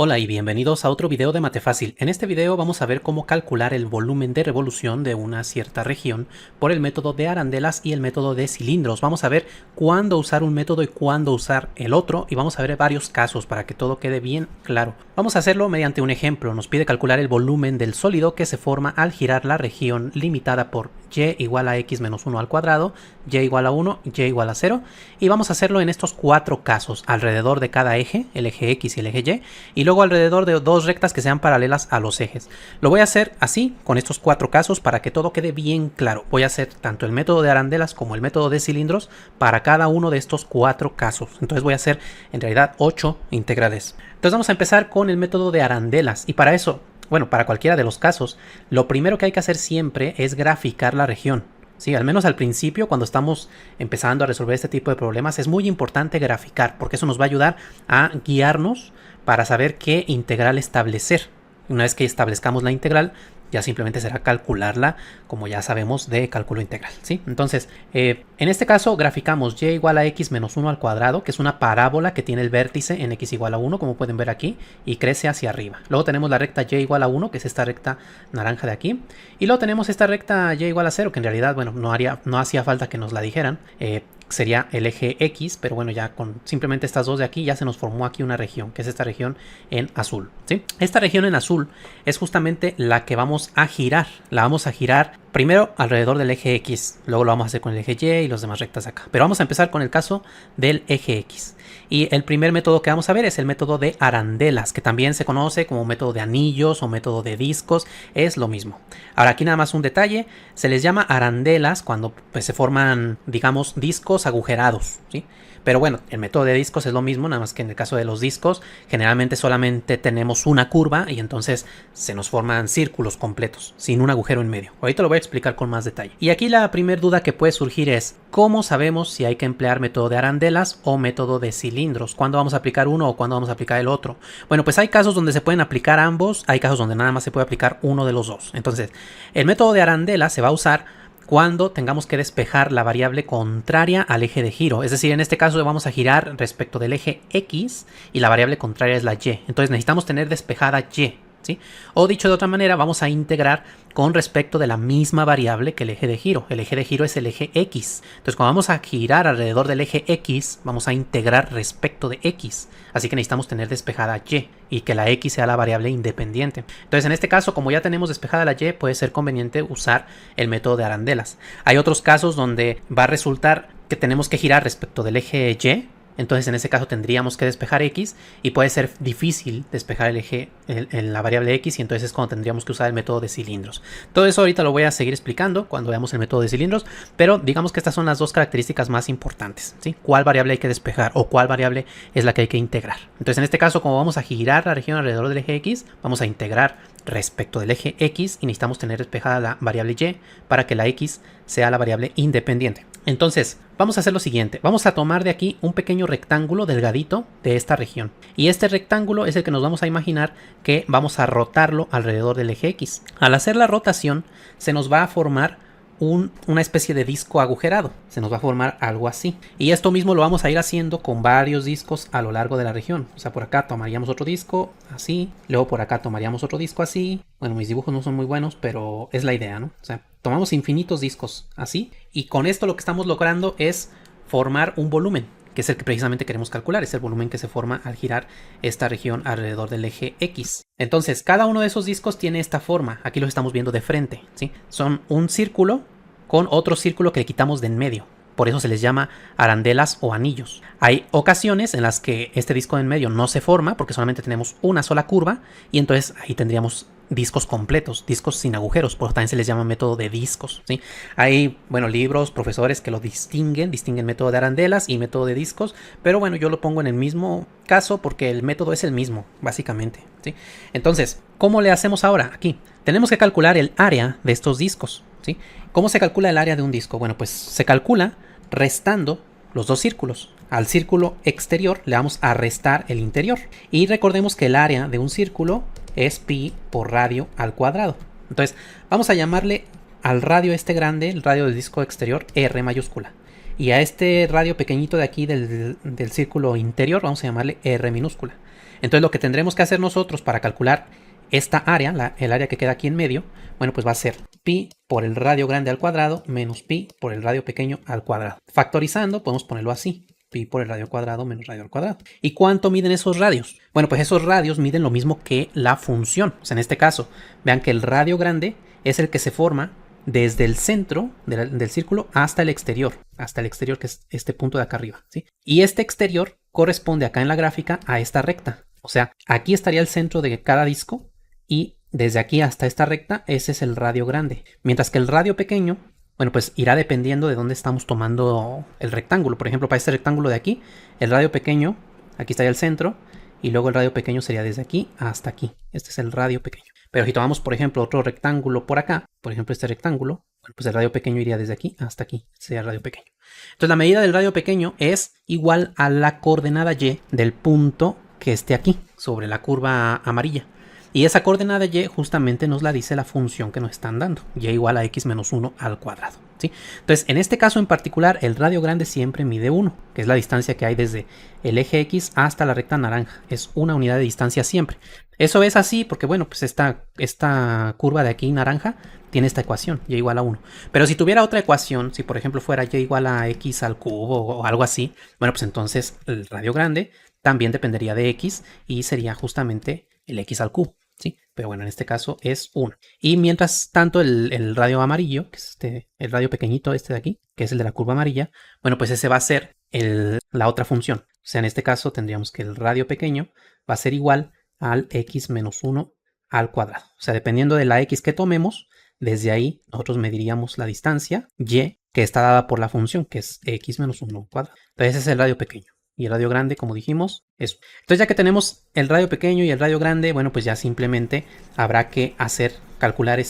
Hola y bienvenidos a otro video de Matefácil. En este video vamos a ver cómo calcular el volumen de revolución de una cierta región por el método de arandelas y el método de cilindros. Vamos a ver cuándo usar un método y cuándo usar el otro y vamos a ver varios casos para que todo quede bien claro. Vamos a hacerlo mediante un ejemplo. Nos pide calcular el volumen del sólido que se forma al girar la región limitada por y igual a x menos 1 al cuadrado, y igual a 1, y igual a 0. Y vamos a hacerlo en estos cuatro casos, alrededor de cada eje, el eje x y el eje y luego alrededor de dos rectas que sean paralelas a los ejes. Lo voy a hacer así, con estos cuatro casos, para que todo quede bien claro. Voy a hacer tanto el método de arandelas como el método de cilindros para cada uno de estos cuatro casos. Entonces voy a hacer en realidad 8 integrales. Entonces vamos a empezar con el método de arandelas y para eso, bueno, para cualquiera de los casos, lo primero que hay que hacer siempre es graficar la región. Sí, al menos al principio, cuando estamos empezando a resolver este tipo de problemas, es muy importante graficar, porque eso nos va a ayudar a guiarnos para saber qué integral establecer. Una vez que establezcamos la integral, ya simplemente será calcularla, como ya sabemos de cálculo integral, ¿sí? Entonces, en este caso graficamos y igual a x menos 1 al cuadrado, que es una parábola que tiene el vértice en x igual a 1, como pueden ver aquí, y crece hacia arriba. Luego tenemos la recta y igual a 1, que es esta recta naranja de aquí, y luego tenemos esta recta y igual a 0, que en realidad, bueno, no hacía falta que nos la dijeran, sería el eje X, pero bueno, ya con simplemente estas dos de aquí ya se nos formó aquí una región, que es esta región en azul, ¿sí? Esta región en azul es justamente la que vamos a girar. La vamos a girar primero alrededor del eje X, luego lo vamos a hacer con el eje Y y los demás rectas acá. Pero vamos a empezar con el caso del eje X. Y el primer método que vamos a ver es el método de arandelas, que también se conoce como método de anillos o método de discos, es lo mismo. Ahora aquí nada más un detalle, se les llama arandelas cuando pues, se forman, digamos, discos agujerados, ¿sí? Pero bueno, el método de discos es lo mismo, nada más que en el caso de los discos, generalmente solamente tenemos una curva y entonces se nos forman círculos completos, sin un agujero en medio. Ahorita lo voy a explicar con más detalle. Y aquí la primera duda que puede surgir es, ¿cómo sabemos si hay que emplear método de arandelas o método de cilindros? ¿Cuándo vamos a aplicar uno o cuándo vamos a aplicar el otro? Bueno, pues hay casos donde se pueden aplicar ambos, hay casos donde nada más se puede aplicar uno de los dos. Entonces, el método de arandelas se va a usar cuando tengamos que despejar la variable contraria al eje de giro. Es decir, en este caso vamos a girar respecto del eje X y la variable contraria es la Y. Entonces necesitamos tener despejada Y, ¿sí? O dicho de otra manera, vamos a integrar con respecto de la misma variable que el eje de giro. El eje de giro es el eje X. Entonces cuando vamos a girar alrededor del eje X, vamos a integrar respecto de X. Así que necesitamos tener despejada Y y que la X sea la variable independiente. Entonces en este caso, como ya tenemos despejada la Y, puede ser conveniente usar el método de arandelas. Hay otros casos donde va a resultar que tenemos que girar respecto del eje Y. Entonces en ese caso tendríamos que despejar X y puede ser difícil despejar el eje en la variable X y entonces es cuando tendríamos que usar el método de cilindros. Todo eso ahorita lo voy a seguir explicando cuando veamos el método de cilindros, pero digamos que estas son las dos características más importantes, ¿sí? ¿Cuál variable hay que despejar o cuál variable es la que hay que integrar? Entonces en este caso, como vamos a girar la región alrededor del eje X, vamos a integrar respecto del eje X y necesitamos tener despejada la variable Y para que la X sea la variable independiente. Entonces, vamos a hacer lo siguiente. Vamos a tomar de aquí un pequeño rectángulo delgadito de esta región. Y este rectángulo es el que nos vamos a imaginar que vamos a rotarlo alrededor del eje X. Al hacer la rotación, se nos va a formar una especie de disco agujerado. Se nos va a formar algo así. Y esto mismo lo vamos a ir haciendo con varios discos a lo largo de la región. O sea, por acá tomaríamos otro disco así. Luego por acá tomaríamos otro disco así. Bueno, mis dibujos no son muy buenos, pero es la idea, ¿no? O sea, tomamos infinitos discos así. Y con esto lo que estamos logrando es formar un volumen, que es el que precisamente queremos calcular. Es el volumen que se forma al girar esta región alrededor del eje X. Entonces, cada uno de esos discos tiene esta forma. Aquí los estamos viendo de frente, ¿sí? Son un círculo con otro círculo que le quitamos de en medio. Por eso se les llama arandelas o anillos. Hay ocasiones en las que este disco de en medio no se forma porque solamente tenemos una sola curva y entonces ahí tendríamos discos completos, discos sin agujeros, por eso también se les llama método de discos, ¿sí? Hay, bueno, libros, profesores que lo distinguen método de arandelas y método de discos, pero bueno, yo lo pongo en el mismo caso porque el método es el mismo, básicamente, ¿sí? Entonces, ¿cómo le hacemos ahora? Aquí, tenemos que calcular el área de estos discos, ¿sí? ¿Cómo se calcula el área de un disco? Bueno, pues se calcula restando los dos círculos. Al círculo exterior le vamos a restar el interior. Y recordemos que el área de un círculo es pi por radio al cuadrado. Entonces, vamos a llamarle al radio este grande, el radio del disco exterior, R mayúscula. Y a este radio pequeñito de aquí del círculo interior vamos a llamarle R minúscula. Entonces lo que tendremos que hacer nosotros para calcular esta área, el área que queda aquí en medio, bueno, pues va a ser pi por el radio grande al cuadrado menos pi por el radio pequeño al cuadrado. Factorizando podemos ponerlo así. Pi por el radio cuadrado menos radio al cuadrado. ¿Y cuánto miden esos radios? Bueno, pues esos radios miden lo mismo que la función. O sea, en este caso, vean que el radio grande es el que se forma desde el centro del círculo hasta el exterior, que es este punto de acá arriba, ¿sí? Y este exterior corresponde acá en la gráfica a esta recta. O sea, aquí estaría el centro de cada disco y desde aquí hasta esta recta, ese es el radio grande. Mientras que el radio pequeño, bueno, pues irá dependiendo de dónde estamos tomando el rectángulo. Por ejemplo, para este rectángulo de aquí, el radio pequeño, aquí estaría el centro, y luego el radio pequeño sería desde aquí hasta aquí. Este es el radio pequeño. Pero si tomamos, por ejemplo, otro rectángulo por acá, por ejemplo, este rectángulo, bueno, pues el radio pequeño iría desde aquí hasta aquí. Sería el radio pequeño. Entonces, la medida del radio pequeño es igual a la coordenada y del punto que esté aquí, sobre la curva amarilla. Y esa coordenada y justamente nos la dice la función que nos están dando, y igual a x menos 1 al cuadrado, ¿sí? Entonces, en este caso en particular, el radio grande siempre mide 1, que es la distancia que hay desde el eje x hasta la recta naranja. Es una unidad de distancia siempre. Eso es así porque, bueno, pues esta curva de aquí naranja tiene esta ecuación, y igual a 1. Pero si tuviera otra ecuación, si por ejemplo fuera y igual a x al cubo o algo así, bueno, pues entonces el radio grande también dependería de x y sería justamente el x al cubo, ¿sí? Pero bueno, en este caso es 1. Y mientras tanto el radio amarillo, que es el radio pequeñito este de aquí, que es el de la curva amarilla, bueno, pues ese va a ser la otra función. O sea, en este caso tendríamos que el radio pequeño va a ser igual al x menos 1 al cuadrado. O sea, dependiendo de la x que tomemos, desde ahí nosotros mediríamos la distancia y que está dada por la función, que es x menos 1 al cuadrado. Entonces ese es el radio pequeño. Y el radio grande, como dijimos, eso. Entonces, ya que tenemos el radio pequeño y el radio grande, bueno, pues ya simplemente habrá que calcular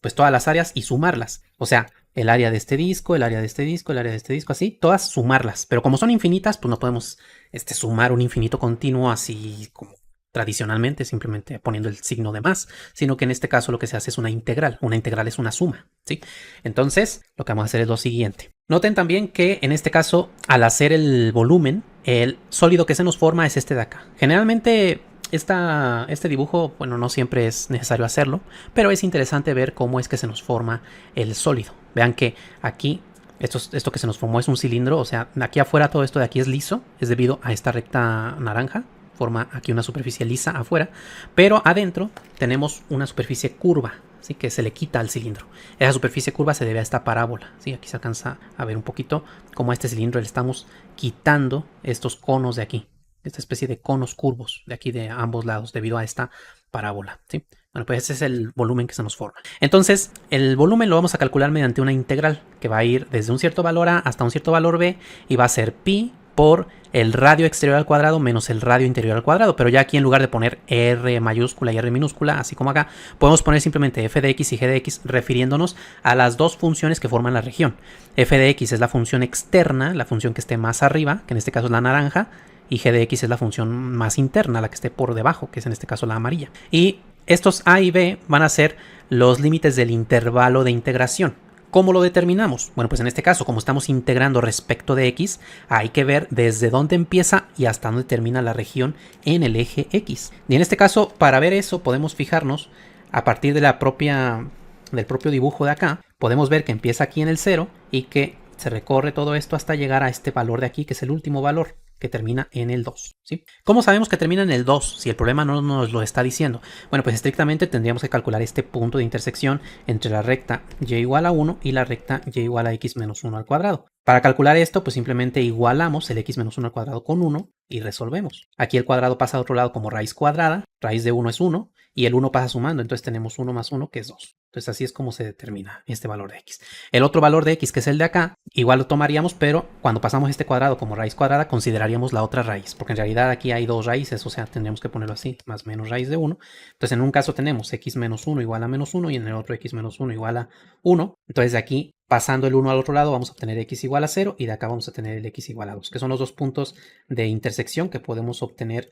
pues todas las áreas y sumarlas. O sea, el área de este disco, el área de este disco, el área de este disco, así, todas sumarlas. Pero como son infinitas, pues no podemos sumar un infinito continuo así como tradicionalmente, simplemente poniendo el signo de más, sino que en este caso lo que se hace es una integral. Una integral es una suma, ¿sí? Entonces, lo que vamos a hacer es lo siguiente. Noten también que en este caso, al hacer el volumen, el sólido que se nos forma es este de acá. Generalmente este dibujo, bueno, no siempre es necesario hacerlo, pero es interesante ver cómo es que se nos forma el sólido. Vean que aquí esto que se nos formó es un cilindro, o sea, aquí afuera todo esto de aquí es liso, es debido a esta recta naranja. Forma aquí una superficie lisa afuera, pero adentro tenemos una superficie curva, ¿sí? Que se le quita al cilindro. Esa superficie curva se debe a esta parábola, ¿sí? Aquí se alcanza a ver un poquito cómo a este cilindro le estamos quitando estos conos de aquí, esta especie de conos curvos de aquí de ambos lados debido a esta parábola, ¿sí? Bueno, pues ese es el volumen que se nos forma. Entonces, el volumen lo vamos a calcular mediante una integral que va a ir desde un cierto valor A hasta un cierto valor B y va a ser pi por el radio exterior al cuadrado menos el radio interior al cuadrado, pero ya aquí en lugar de poner R mayúscula y R minúscula, así como acá, podemos poner simplemente f de x y g de x refiriéndonos a las dos funciones que forman la región. F de x es la función externa, la función que esté más arriba, que en este caso es la naranja, y g de x es la función más interna, la que esté por debajo, que es en este caso la amarilla. Y estos a y b van a ser los límites del intervalo de integración. ¿Cómo lo determinamos? Bueno, pues en este caso, como estamos integrando respecto de x, hay que ver desde dónde empieza y hasta dónde termina la región en el eje x. Y en este caso, para ver eso, podemos fijarnos a partir de del propio dibujo de acá. Podemos ver que empieza aquí en el 0 y que se recorre todo esto hasta llegar a este valor de aquí, que es el último valor, que termina en el 2, ¿sí? ¿Cómo sabemos que termina en el 2 si el problema no nos lo está diciendo? Bueno, pues estrictamente tendríamos que calcular este punto de intersección entre la recta y igual a 1 y la recta y igual a x menos 1 al cuadrado. Para calcular esto, pues simplemente igualamos el x menos 1 al cuadrado con 1 y resolvemos. Aquí el cuadrado pasa a otro lado como raíz cuadrada, raíz de 1 es 1 y el 1 pasa sumando, entonces tenemos 1 más 1 que es 2. Entonces así es como se determina este valor de x. El otro valor de x, que es el de acá, igual lo tomaríamos, pero cuando pasamos este cuadrado como raíz cuadrada, consideraríamos la otra raíz, porque en realidad aquí hay dos raíces, o sea, tendríamos que ponerlo así, más menos raíz de 1. Entonces en un caso tenemos x menos 1 igual a menos 1 y en el otro x menos 1 igual a 1. Entonces de aquí, pasando el 1 al otro lado, vamos a obtener x igual a 0 y de acá vamos a tener el x igual a 2, que son los dos puntos de intersección que podemos obtener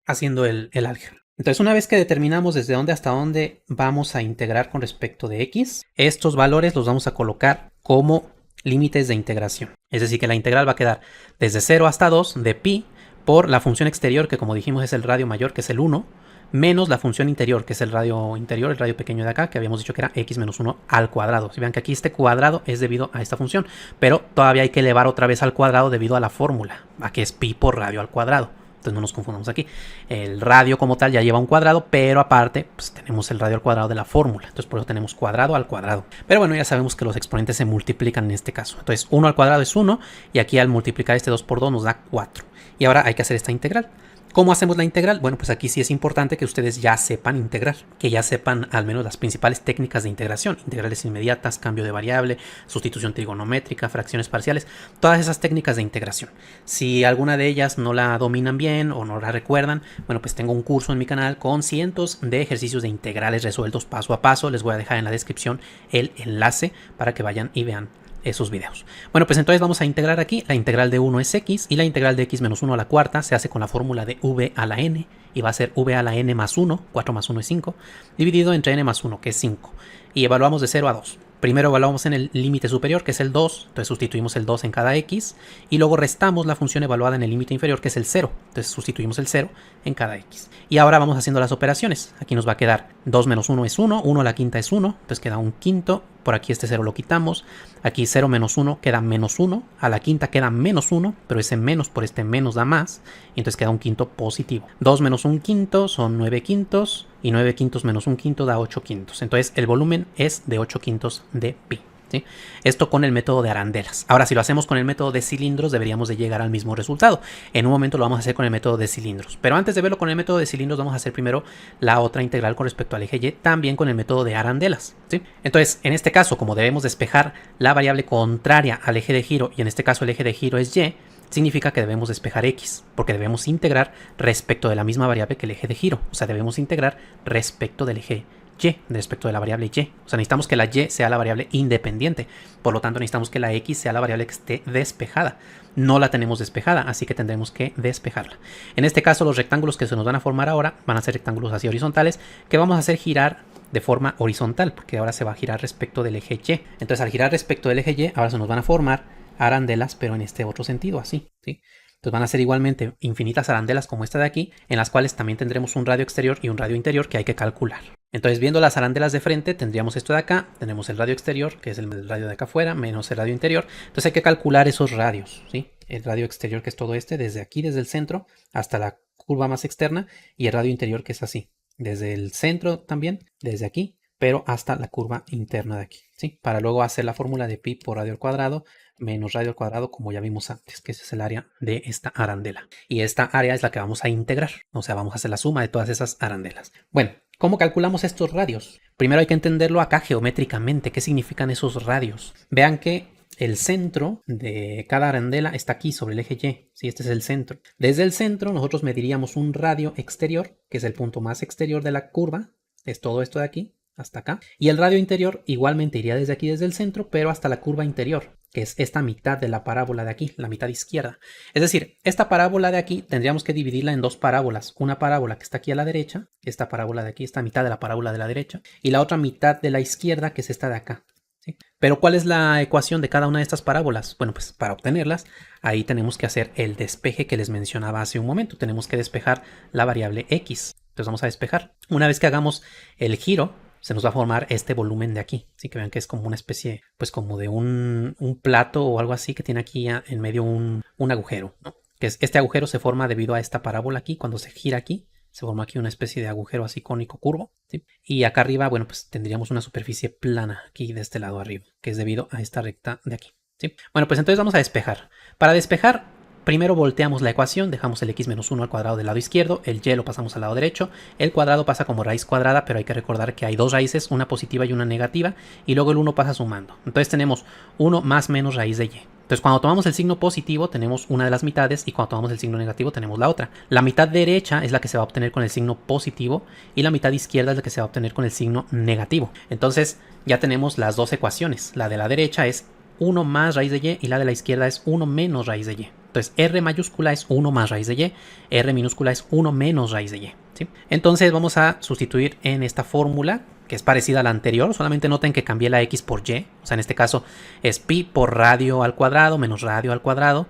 haciendo el álgebra. Entonces, una vez que determinamos desde dónde hasta dónde vamos a integrar con respecto de x, estos valores los vamos a colocar como límites de integración. Es decir, que la integral va a quedar desde 0 hasta 2 de pi por la función exterior, que como dijimos es el radio mayor, que es el 1, menos la función interior, que es el radio interior, el radio pequeño de acá, que habíamos dicho que era x menos 1 al cuadrado. Si vean que aquí este cuadrado es debido a esta función, pero todavía hay que elevar otra vez al cuadrado debido a la fórmula, a que es pi por radio al cuadrado. Entonces no nos confundamos aquí. El radio como tal ya lleva un cuadrado, pero aparte pues tenemos el radio al cuadrado de la fórmula. Entonces por eso tenemos cuadrado al cuadrado. Pero bueno, ya sabemos que los exponentes se multiplican en este caso. Entonces 1 al cuadrado es 1 y aquí al multiplicar este 2 por 2 nos da 4. Y ahora hay que hacer esta integral. ¿Cómo hacemos la integral? Bueno, pues aquí sí es importante que ustedes ya sepan integrar, que ya sepan al menos las principales técnicas de integración, integrales inmediatas, cambio de variable, sustitución trigonométrica, fracciones parciales, todas esas técnicas de integración. Si alguna de ellas no la dominan bien o no la recuerdan, bueno, pues tengo un curso en mi canal con cientos de ejercicios de integrales resueltos paso a paso. Les voy a dejar en la descripción el enlace para que vayan y vean esos videos. Bueno, pues entonces vamos a integrar aquí. La integral de 1 es x y la integral de x menos 1 a la cuarta se hace con la fórmula de v a la n y va a ser v a la n más 1, 4 más 1 es 5, dividido entre n más 1, que es 5. Y evaluamos de 0 a 2. Primero evaluamos en el límite superior, que es el 2, entonces sustituimos el 2 en cada x, y luego restamos la función evaluada en el límite inferior, que es el 0, entonces sustituimos el 0 en cada x. Y ahora vamos haciendo las operaciones. Aquí nos va a quedar 2 menos 1 es 1, 1 a la quinta es 1, entonces queda un quinto, por aquí este 0 lo quitamos, aquí 0 menos 1 queda menos 1, a la quinta queda menos 1, pero ese menos por este menos da más, y entonces queda un quinto positivo. 2 menos 1 quinto son 9 quintos, y 9 quintos menos 1 quinto da 8 quintos. Entonces el volumen es de 8 quintos de pi. ¿Sí? Esto con el método de arandelas. Ahora, si lo hacemos con el método de cilindros, deberíamos de llegar al mismo resultado. En un momento lo vamos a hacer con el método de cilindros. Pero antes de verlo con el método de cilindros, vamos a hacer primero la otra integral con respecto al eje y, también con el método de arandelas. ¿Sí? Entonces, en este caso, como debemos despejar la variable contraria al eje de giro, y en este caso el eje de giro es y, significa que debemos despejar x, porque debemos integrar respecto de la misma variable que el eje de giro. O sea, debemos integrar respecto del eje y, respecto de la variable y. O sea, necesitamos que la y sea la variable independiente. Por lo tanto, necesitamos que la x sea la variable que esté despejada. No la tenemos despejada, así que tendremos que despejarla. En este caso, los rectángulos que se nos van a formar ahora van a ser rectángulos así horizontales que vamos a hacer girar de forma horizontal, porque ahora se va a girar respecto del eje y. Entonces, al girar respecto del eje y, ahora se nos van a formar arandelas, pero en este otro sentido, así, ¿sí? Entonces van a ser igualmente infinitas arandelas como esta de aquí, en las cuales también tendremos un radio exterior y un radio interior que hay que calcular. Entonces, viendo las arandelas de frente, tendríamos esto de acá, tenemos el radio exterior, que es el radio de acá afuera, menos el radio interior. Entonces hay que calcular esos radios, ¿sí? El radio exterior, que es todo este, desde aquí, desde el centro, hasta la curva más externa, y el radio interior, que es así, desde el centro también, desde aquí, pero hasta la curva interna de aquí, ¿sí? Para luego hacer la fórmula de pi por radio al cuadrado menos radio al cuadrado, como ya vimos antes, que ese es el área de esta arandela. Y esta área es la que vamos a integrar, o sea, vamos a hacer la suma de todas esas arandelas. Bueno, ¿cómo calculamos estos radios? Primero hay que entenderlo acá geométricamente, ¿qué significan esos radios? Vean que el centro de cada arandela está aquí sobre el eje y, ¿sí? Este es el centro. Desde el centro nosotros mediríamos un radio exterior, que es el punto más exterior de la curva, es todo esto de aquí hasta acá, y el radio interior igualmente iría desde aquí, desde el centro, pero hasta la curva interior, que es esta mitad de la parábola de aquí, la mitad izquierda. Es decir, esta parábola de aquí tendríamos que dividirla en dos parábolas, una parábola que está aquí a la derecha, esta parábola de aquí, esta mitad de la parábola de la derecha, y la otra mitad de la izquierda, que es esta de acá. ¿Sí? Pero ¿cuál es la ecuación de cada una de estas parábolas? Bueno, pues para obtenerlas, ahí tenemos que hacer el despeje que les mencionaba hace un momento. Tenemos que despejar la variable x. Entonces vamos a despejar. Una vez que hagamos el giro, se nos va a formar este volumen de aquí. Así que vean que es como una especie, pues como de un plato o algo así, que tiene aquí en medio un agujero, ¿no? Que este agujero se forma debido a esta parábola aquí. Cuando se gira aquí, se forma aquí una especie de agujero así cónico curvo, ¿sí? Y acá arriba, bueno, pues tendríamos una superficie plana aquí de este lado arriba, que es debido a esta recta de aquí, ¿sí? Bueno, pues entonces vamos a despejar. Para despejar, primero volteamos la ecuación, dejamos el x menos 1 al cuadrado del lado izquierdo, el y lo pasamos al lado derecho, el cuadrado pasa como raíz cuadrada, pero hay que recordar que hay dos raíces, una positiva y una negativa, y luego el 1 pasa sumando. Entonces tenemos 1 más menos raíz de y. Entonces cuando tomamos el signo positivo tenemos una de las mitades y cuando tomamos el signo negativo tenemos la otra. La mitad derecha es la que se va a obtener con el signo positivo y la mitad izquierda es la que se va a obtener con el signo negativo. Entonces ya tenemos las dos ecuaciones. La de la derecha es 1 más raíz de y la de la izquierda es 1 menos raíz de y. Entonces R mayúscula es 1 más raíz de y, R minúscula es 1 menos raíz de y, ¿sí? Entonces vamos a sustituir en esta fórmula, que es parecida a la anterior, solamente noten que cambié la x por y, o sea, en este caso es pi por radio al cuadrado menos radio al cuadrado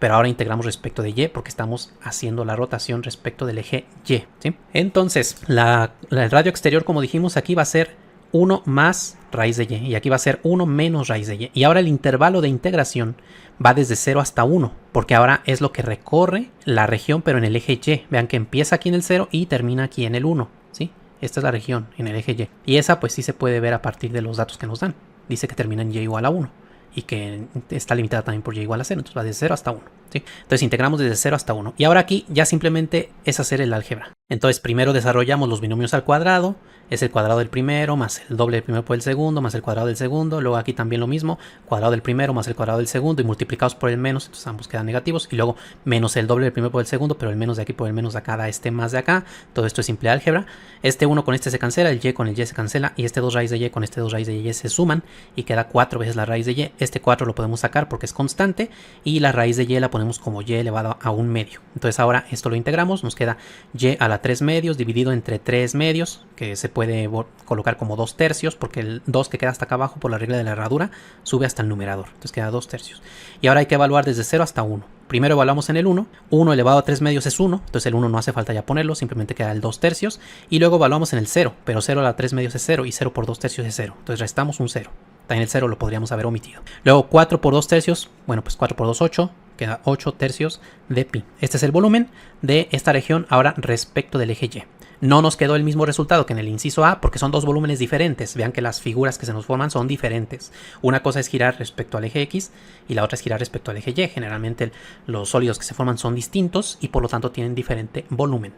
pero ahora integramos respecto de y porque estamos haciendo la rotación respecto del eje y, ¿sí? Entonces, el radio exterior, como dijimos, aquí va a ser 1 más raíz de y aquí va a ser 1 menos raíz de y. Y ahora el intervalo de integración va desde 0 hasta 1, porque ahora es lo que recorre la región, pero en el eje y. Vean que empieza aquí en el 0 y termina aquí en el 1, ¿sí? Esta es la región en el eje y. Y esa pues sí se puede ver a partir de los datos que nos dan. Dice que termina en y igual a 1 y que está limitada también por y igual a 0, entonces va desde 0 hasta 1, ¿sí? Entonces integramos desde 0 hasta 1. Y ahora aquí ya simplemente es hacer el álgebra. Entonces primero desarrollamos los binomios al cuadrado, es el cuadrado del primero más el doble del primero por el segundo más el cuadrado del segundo. Luego aquí también lo mismo, cuadrado del primero más el cuadrado del segundo y multiplicados por el menos, entonces ambos quedan negativos. Y luego menos el doble del primero por el segundo, pero el menos de aquí por el menos de acá da este más de acá. Todo esto es simple álgebra. Este 1 con este se cancela, el y con el y se cancela y este 2 raíz de y con este 2 raíz de y se suman y queda 4 veces la raíz de y. Este 4 lo podemos sacar porque es constante y la raíz de y la ponemos como y elevado a 1 medio. Entonces ahora esto lo integramos, nos queda y a la 3 medios dividido entre 3 medios, que se puede colocar como 2 tercios porque el 2 que queda hasta acá abajo por la regla de la herradura sube hasta el numerador, entonces queda 2 tercios. Y ahora hay que evaluar desde 0 hasta 1. Primero evaluamos en el 1, 1 elevado a 3 medios es 1, entonces el 1 no hace falta ya ponerlo, simplemente queda el 2 tercios. Y luego evaluamos en el 0, pero 0 a la 3 medios es 0 y 0 por 2 tercios es 0, entonces restamos un 0. También el 0 lo podríamos haber omitido. Luego 4 por 2 tercios, bueno pues 4 por 2 8, queda 8 tercios de pi. Este es el volumen de esta región ahora respecto del eje y. No nos quedó el mismo resultado que en el inciso A porque son dos volúmenes diferentes. Vean que las figuras que se nos forman son diferentes. Una cosa es girar respecto al eje X y la otra es girar respecto al eje Y. Generalmente los sólidos que se forman son distintos y por lo tanto tienen diferente volumen.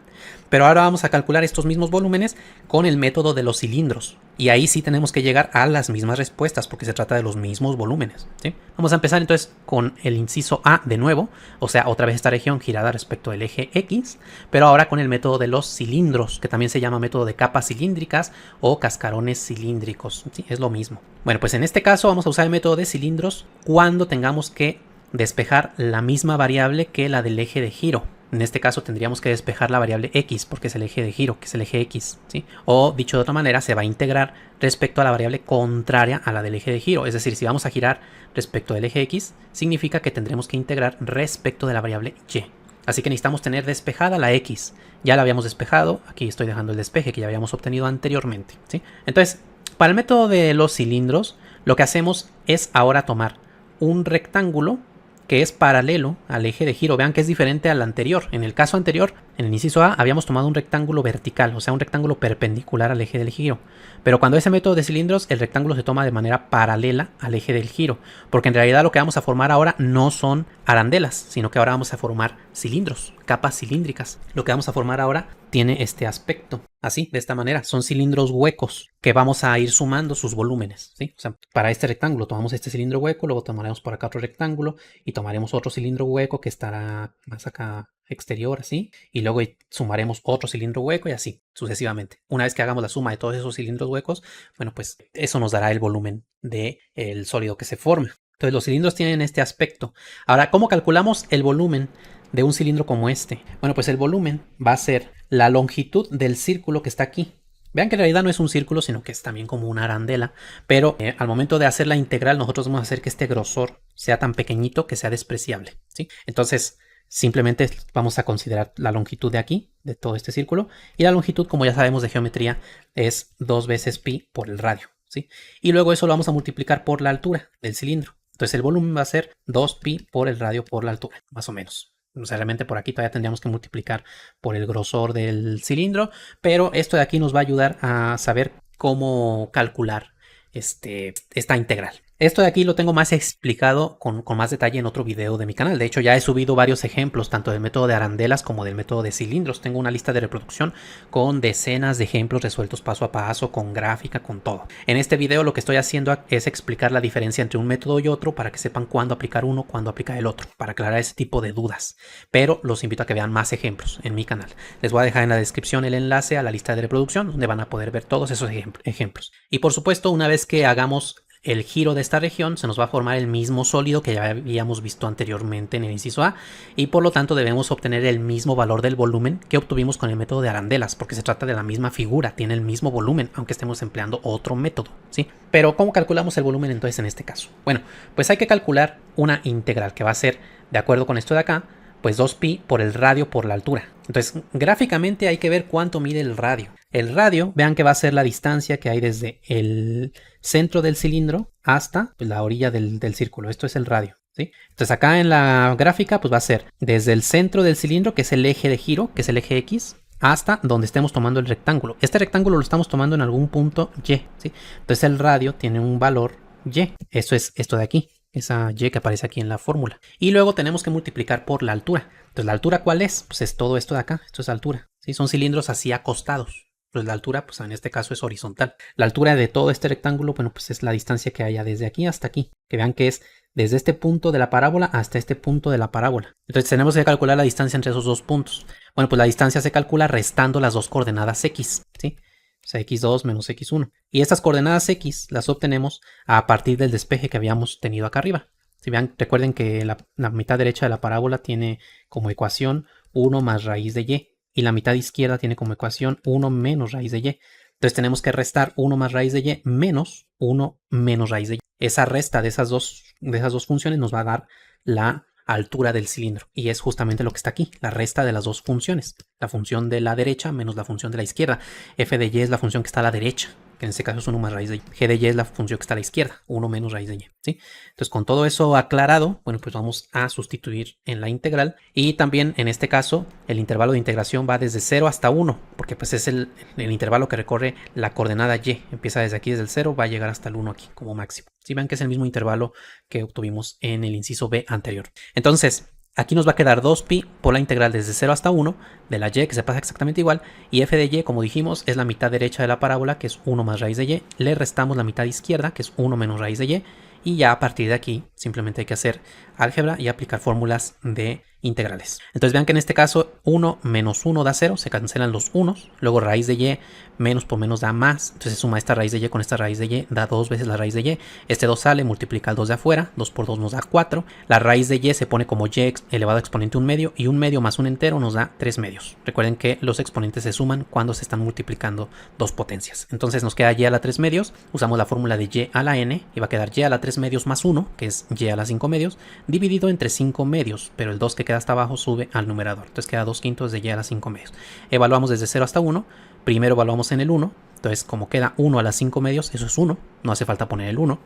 Pero ahora vamos a calcular estos mismos volúmenes con el método de los cilindros. Y ahí sí tenemos que llegar a las mismas respuestas porque se trata de los mismos volúmenes, ¿sí? Vamos a empezar entonces con el inciso A de nuevo, o sea, otra vez esta región girada respecto al eje X, pero ahora con el método de los cilindros, que también se llama método de capas cilíndricas o cascarones cilíndricos, ¿sí? Es lo mismo. Bueno, pues en este caso vamos a usar el método de cilindros cuando tengamos que despejar la misma variable que la del eje de giro. En este caso tendríamos que despejar la variable x porque es el eje de giro, que es el eje x, ¿sí? O dicho de otra manera, se va a integrar respecto a la variable contraria a la del eje de giro. Es decir, si vamos a girar respecto del eje x, significa que tendremos que integrar respecto de la variable y. Así que necesitamos tener despejada la x. Ya la habíamos despejado, aquí estoy dejando el despeje que ya habíamos obtenido anteriormente, ¿sí? Entonces, para el método de los cilindros, lo que hacemos es ahora tomar un rectángulo que es paralelo al eje de giro. Vean que es diferente al anterior. En el caso anterior, en el inciso A, habíamos tomado un rectángulo vertical, o sea, un rectángulo perpendicular al eje del giro. Pero cuando ese método de cilindros, el rectángulo se toma de manera paralela al eje del giro, porque en realidad lo que vamos a formar ahora no son arandelas, sino que ahora vamos a formar cilindros, capas cilíndricas. Lo que vamos a formar ahora tiene este aspecto, así, de esta manera. Son cilindros huecos que vamos a ir sumando sus volúmenes, ¿sí? O sea, para este rectángulo tomamos este cilindro hueco, luego tomaremos por acá otro rectángulo y tomaremos otro cilindro hueco que estará más acá exterior, así, y luego sumaremos otro cilindro hueco y así sucesivamente. Una vez que hagamos la suma de todos esos cilindros huecos, bueno, pues eso nos dará el volumen del sólido que se forma. Entonces los cilindros tienen este aspecto. Ahora, ¿cómo calculamos el volumen de un cilindro como este? Bueno, pues el volumen va a ser la longitud del círculo que está aquí. Vean que en realidad no es un círculo, sino que es también como una arandela, pero al momento de hacer la integral nosotros vamos a hacer que este grosor sea tan pequeñito que sea despreciable, ¿sí? Entonces simplemente vamos a considerar la longitud de aquí, de todo este círculo, y la longitud, como ya sabemos de geometría, es 2 veces pi por el radio, ¿sí? Y luego eso lo vamos a multiplicar por la altura del cilindro. Entonces el volumen va a ser 2pi por el radio por la altura, más o menos. O sea, realmente por aquí todavía tendríamos que multiplicar por el grosor del cilindro, pero esto de aquí nos va a ayudar a saber cómo calcular esta integral. Esto de aquí lo tengo más explicado con más detalle en otro video de mi canal. De hecho, ya he subido varios ejemplos, tanto del método de arandelas como del método de cilindros. Tengo una lista de reproducción con decenas de ejemplos resueltos paso a paso, con gráfica, con todo. En este video lo que estoy haciendo es explicar la diferencia entre un método y otro para que sepan cuándo aplicar uno, cuándo aplicar el otro, para aclarar ese tipo de dudas. Pero los invito a que vean más ejemplos en mi canal. Les voy a dejar en la descripción el enlace a la lista de reproducción donde van a poder ver todos esos ejemplos. Y por supuesto, una vez que hagamos el giro de esta región, se nos va a formar el mismo sólido que ya habíamos visto anteriormente en el inciso A, y por lo tanto debemos obtener el mismo valor del volumen que obtuvimos con el método de arandelas, porque se trata de la misma figura, tiene el mismo volumen, aunque estemos empleando otro método, ¿sí? Pero ¿cómo calculamos el volumen entonces en este caso? Bueno, pues hay que calcular una integral que va a ser, de acuerdo con esto de acá, pues 2pi por el radio por la altura. Entonces, gráficamente hay que ver cuánto mide el radio. El radio, vean que va a ser la distancia que hay desde el centro del cilindro hasta pues, la orilla del círculo. Esto es el radio, ¿sí? Entonces acá en la gráfica pues va a ser desde el centro del cilindro, que es el eje de giro, que es el eje X, hasta donde estemos tomando el rectángulo. Este rectángulo lo estamos tomando en algún punto Y, ¿sí? Entonces el radio tiene un valor Y. Esto es esto de aquí, esa Y que aparece aquí en la fórmula. Y luego tenemos que multiplicar por la altura. Entonces, ¿la altura cuál es? Pues es todo esto de acá. Esto es altura, ¿sí? Son cilindros así acostados. Pues la altura, pues en este caso es horizontal. La altura de todo este rectángulo, bueno, pues es la distancia que haya desde aquí hasta aquí. Que vean que es desde este punto de la parábola hasta este punto de la parábola. Entonces tenemos que calcular la distancia entre esos dos puntos. Bueno, pues la distancia se calcula restando las dos coordenadas X, ¿sí? O sea, x2 menos x1. Y estas coordenadas x las obtenemos a partir del despeje que habíamos tenido acá arriba. Si vean, recuerden que la mitad derecha de la parábola tiene como ecuación 1 más raíz de y. Y la mitad izquierda tiene como ecuación 1 menos raíz de y. Entonces tenemos que restar 1 más raíz de y menos 1 menos raíz de y. Esa resta de esas dos funciones nos va a dar la altura del cilindro, y es justamente lo que está aquí, la resta de las dos funciones, la función de la derecha menos la función de la izquierda. F de y es la función que está a la derecha, que en este caso es 1 más raíz de y. G de y es la función que está a la izquierda, 1 menos raíz de y, ¿sí? Entonces, con todo eso aclarado, bueno, pues vamos a sustituir en la integral, y también en este caso el intervalo de integración va desde 0 hasta 1, porque pues es el intervalo que recorre la coordenada y, empieza desde aquí, desde el 0, va a llegar hasta el 1 aquí como máximo. Si ven que es el mismo intervalo que obtuvimos en el inciso B anterior. Entonces, aquí nos va a quedar 2pi por la integral desde 0 hasta 1 de la y, que se pasa exactamente igual, y f de y, como dijimos, es la mitad derecha de la parábola, que es 1 más raíz de y, le restamos la mitad izquierda, que es 1 menos raíz de y ya a partir de aquí simplemente hay que hacer álgebra y aplicar fórmulas de integrales. Entonces vean que en este caso 1 menos 1 da 0, se cancelan los unos, luego raíz de y menos por menos da más, entonces suma esta raíz de y con esta raíz de y, da 2 veces la raíz de y, este 2 sale, multiplica el 2 de afuera, 2 por 2 nos da 4, la raíz de y se pone como y elevado a exponente 1 medio, y 1 medio más un entero nos da 3 medios. Recuerden que los exponentes se suman cuando se están multiplicando dos potencias. Entonces nos queda y a la 3 medios, usamos la fórmula de y a la n, y va a quedar y a la 3 medios más 1, que es y a la 5 medios, dividido entre 5 medios, pero el 2 que queda hasta abajo sube al numerador, entonces queda 2/5 de y a la 5 medios. Evaluamos desde 0 hasta 1, primero evaluamos en el 1, entonces como queda 1 a la 5 medios, eso es 1, no hace falta poner el 1,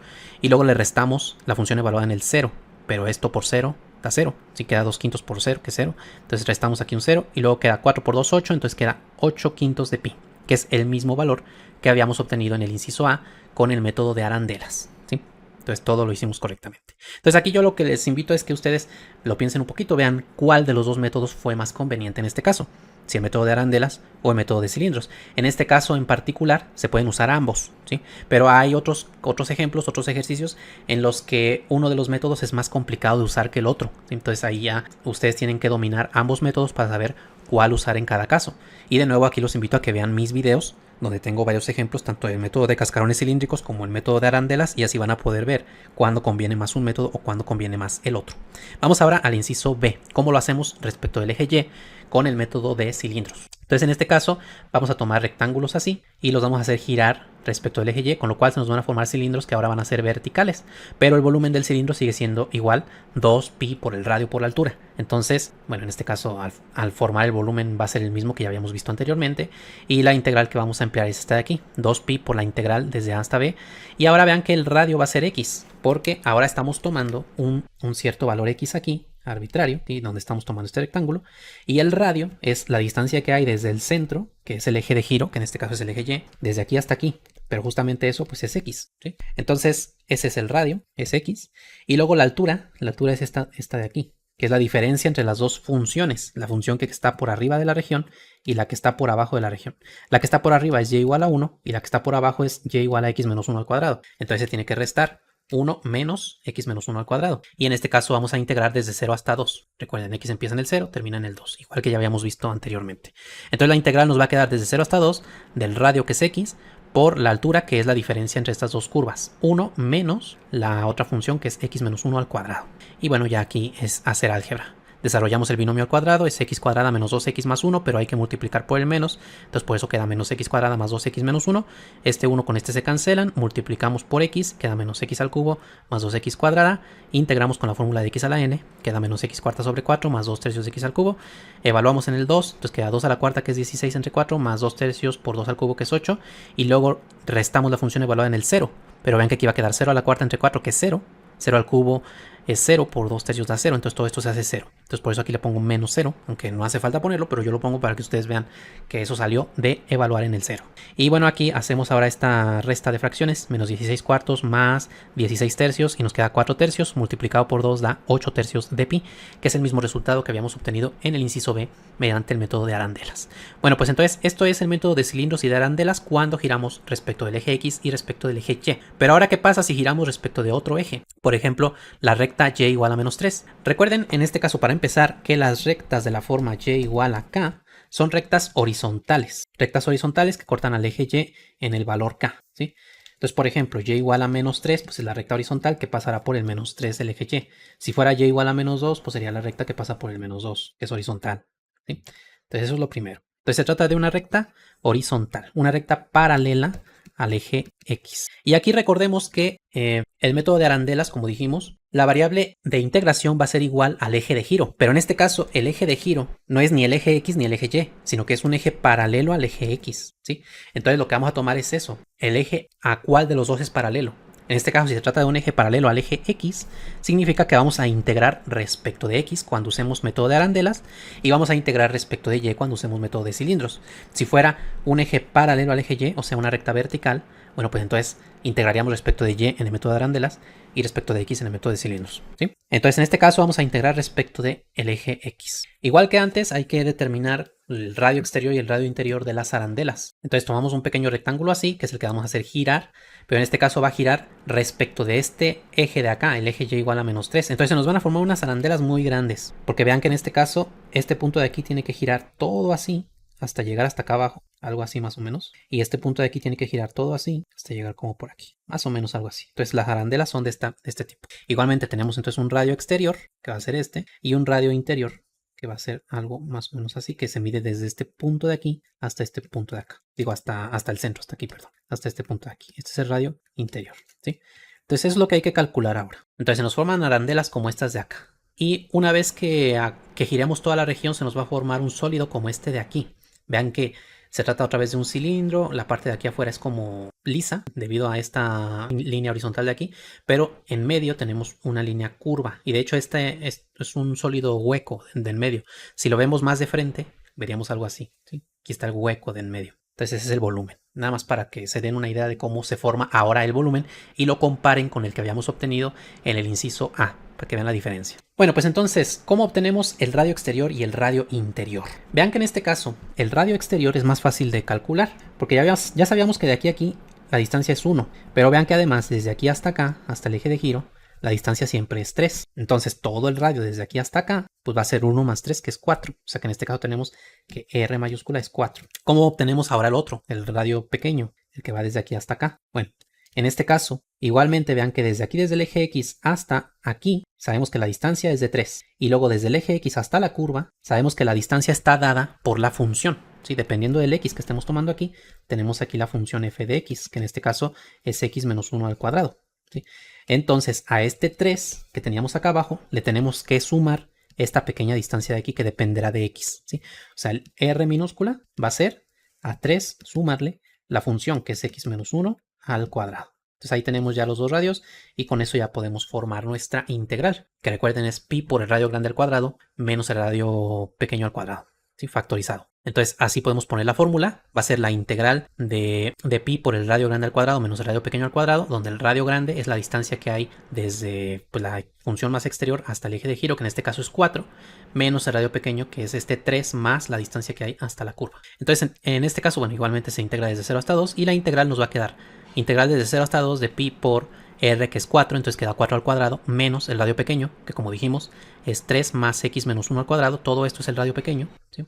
y luego le restamos la función evaluada en el 0, pero esto por 0 da 0, si queda 2/5 por 0, que es 0, entonces restamos aquí un 0, y luego queda 4 por 2, 8, entonces queda 8/5 de pi, que es el mismo valor que habíamos obtenido en el inciso A con el método de arandelas, ¿sí? Entonces todo lo hicimos correctamente. Entonces aquí yo lo que les invito es que ustedes lo piensen un poquito, vean cuál de los dos métodos fue más conveniente en este caso, si el método de arandelas o el método de cilindros. En este caso en particular se pueden usar ambos, ¿sí? Pero hay otros ejemplos, otros ejercicios en los que uno de los métodos es más complicado de usar que el otro. Entonces ahí ya ustedes tienen que dominar ambos métodos para saber cuál usar en cada caso. Y de nuevo aquí los invito a que vean mis videos, donde tengo varios ejemplos, tanto del método de cascarones cilíndricos como el método de arandelas, y así van a poder ver cuándo conviene más un método o cuándo conviene más el otro. Vamos ahora al inciso B, cómo lo hacemos respecto del eje Y con el método de cilindros. Entonces en este caso vamos a tomar rectángulos así y los vamos a hacer girar respecto del eje Y, con lo cual se nos van a formar cilindros que ahora van a ser verticales, pero el volumen del cilindro sigue siendo igual 2pi por el radio por la altura. Entonces, bueno, en este caso al formar el volumen va a ser el mismo que ya habíamos visto anteriormente, y la integral que vamos a emplear es esta de aquí, 2pi por la integral desde A hasta B, y ahora vean que el radio va a ser x, porque ahora estamos tomando un cierto valor x aquí, arbitrario, y donde estamos tomando este rectángulo, y el radio es la distancia que hay desde el centro, que es el eje de giro, que en este caso es el eje Y, desde aquí hasta aquí, pero justamente eso pues es x, ¿sí? Entonces ese es el radio, es x, y luego la altura es esta de aquí, que es la diferencia entre las dos funciones, la función que está por arriba de la región y la que está por abajo de la región. La que está por arriba es y igual a 1, y la que está por abajo es y igual a x menos 1 al cuadrado, entonces se tiene que restar 1 menos x menos 1 al cuadrado. Y en este caso vamos a integrar desde 0 hasta 2. Recuerden, x empieza en el 0, termina en el 2, igual que ya habíamos visto anteriormente. Entonces la integral nos va a quedar desde 0 hasta 2 del radio, que es x, por la altura, que es la diferencia entre estas dos curvas. 1 menos la otra función, que es x menos 1 al cuadrado. Y bueno, ya aquí es hacer álgebra. Desarrollamos el binomio al cuadrado, es x cuadrada menos 2x más 1, pero hay que multiplicar por el menos, entonces por eso queda menos x cuadrada más 2x menos 1. Este 1 con este se cancelan, multiplicamos por x, queda menos x al cubo más 2x cuadrada, integramos con la fórmula de x a la n, queda menos x cuarta sobre 4 más 2 tercios de x al cubo, evaluamos en el 2, entonces queda 2 a la cuarta, que es 16 entre 4, más 2 tercios por 2 al cubo, que es 8, y luego restamos la función evaluada en el 0, pero vean que aquí va a quedar 0 a la cuarta entre 4, que es 0, 0 al cubo es 0 por 2 tercios da 0, entonces todo esto se hace 0. Entonces por eso aquí le pongo menos 0, aunque no hace falta ponerlo, pero yo lo pongo para que ustedes vean que eso salió de evaluar en el 0. Y bueno, aquí hacemos ahora esta resta de fracciones, menos 16 cuartos más 16 tercios, y nos queda 4 tercios, multiplicado por 2 da 8 tercios de pi, que es el mismo resultado que habíamos obtenido en el inciso B mediante el método de arandelas. Bueno, pues entonces esto es el método de cilindros y de arandelas cuando giramos respecto del eje X y respecto del eje Y. Pero ahora, ¿qué pasa si giramos respecto de otro eje? Por ejemplo, la recta y igual a menos 3. Recuerden, en este caso, para empezar, que las rectas de la forma y igual a k son rectas horizontales. Rectas horizontales que cortan al eje Y en el valor k, ¿sí? Entonces, por ejemplo, y igual a menos 3, pues es la recta horizontal que pasará por el menos 3 del eje Y. Si fuera y igual a menos 2, pues sería la recta que pasa por el menos 2, que es horizontal, ¿sí? Entonces, eso es lo primero. Entonces, se trata de una recta horizontal, una recta paralela al eje X. Y aquí recordemos que el método de arandelas, como dijimos, la variable de integración va a ser igual al eje de giro, pero en este caso el eje de giro no es ni el eje X ni el eje Y, sino que es un eje paralelo al eje X, ¿sí? Entonces lo que vamos a tomar es eso, el eje a cuál de los dos es paralelo. En este caso, si se trata de un eje paralelo al eje X, significa que vamos a integrar respecto de X cuando usemos método de arandelas y vamos a integrar respecto de Y cuando usemos método de cilindros. Si fuera un eje paralelo al eje Y, o sea, una recta vertical, bueno, pues entonces integraríamos respecto de Y en el método de arandelas y respecto de X en el método de cilindros, ¿sí? Entonces, en este caso vamos a integrar respecto del eje X. Igual que antes, hay que determinar el radio exterior y el radio interior de las arandelas. Entonces tomamos un pequeño rectángulo así, que es el que vamos a hacer girar, pero en este caso va a girar respecto de este eje de acá, el eje Y igual a menos 3. Entonces se nos van a formar unas arandelas muy grandes, porque vean que en este caso este punto de aquí tiene que girar todo así hasta llegar hasta acá abajo, algo así más o menos. Y este punto de aquí tiene que girar todo así hasta llegar como por aquí, más o menos algo así. Entonces las arandelas son de este tipo. Igualmente tenemos entonces un radio exterior, que va a ser este, y un radio interior, que va a ser algo más o menos así, que se mide desde este punto de aquí hasta este punto de acá. Digo, hasta el centro, hasta aquí, perdón. Hasta este punto de aquí. Este es el radio interior, ¿sí? Entonces eso es lo que hay que calcular ahora. Entonces se nos forman arandelas como estas de acá. Y una vez que giremos toda la región, se nos va a formar un sólido como este de aquí. Vean que se trata otra vez de un cilindro, la parte de aquí afuera es como lisa debido a esta línea horizontal de aquí, pero en medio tenemos una línea curva y de hecho este es un sólido hueco de en medio. Si lo vemos más de frente, veríamos algo así, ¿sí? Aquí está el hueco de en medio. Entonces ese es el volumen, nada más para que se den una idea de cómo se forma ahora el volumen y lo comparen con el que habíamos obtenido en el inciso A, para que vean la diferencia. Bueno, pues entonces, ¿cómo obtenemos el radio exterior y el radio interior? Vean que en este caso, el radio exterior es más fácil de calcular, porque ya sabíamos que de aquí a aquí la distancia es 1, pero vean que además desde aquí hasta acá, hasta el eje de giro, la distancia siempre es 3. Entonces todo el radio desde aquí hasta acá, pues va a ser 1 más 3, que es 4. O sea que en este caso tenemos que R mayúscula es 4. ¿Cómo obtenemos ahora el otro, el radio pequeño, el que va desde aquí hasta acá? Bueno, en este caso, igualmente vean que desde aquí, desde el eje X hasta aquí, sabemos que la distancia es de 3. Y luego desde el eje X hasta la curva, sabemos que la distancia está dada por la función. ¿Sí? Dependiendo del X que estemos tomando aquí, tenemos aquí la función f de X, que en este caso es X menos 1 al cuadrado. ¿Sí? Entonces a este 3 que teníamos acá abajo le tenemos que sumar esta pequeña distancia de aquí que dependerá de X, ¿sí? O sea, el R minúscula va a ser a 3 sumarle la función que es X menos 1 al cuadrado. Entonces ahí tenemos ya los dos radios y con eso ya podemos formar nuestra integral, que recuerden es pi por el radio grande al cuadrado menos el radio pequeño al cuadrado, ¿sí? Factorizado. Entonces así podemos poner la fórmula, va a ser la integral de pi por el radio grande al cuadrado menos el radio pequeño al cuadrado, donde el radio grande es la distancia que hay desde pues, la función más exterior hasta el eje de giro, que en este caso es 4, menos el radio pequeño, que es este 3 más la distancia que hay hasta la curva. Entonces en este caso, bueno, igualmente se integra desde 0 hasta 2 y la integral nos va a quedar integral desde 0 hasta 2 de pi por r, que es 4, entonces queda 4 al cuadrado, menos el radio pequeño, que como dijimos es 3 más x menos 1 al cuadrado, todo esto es el radio pequeño, ¿sí?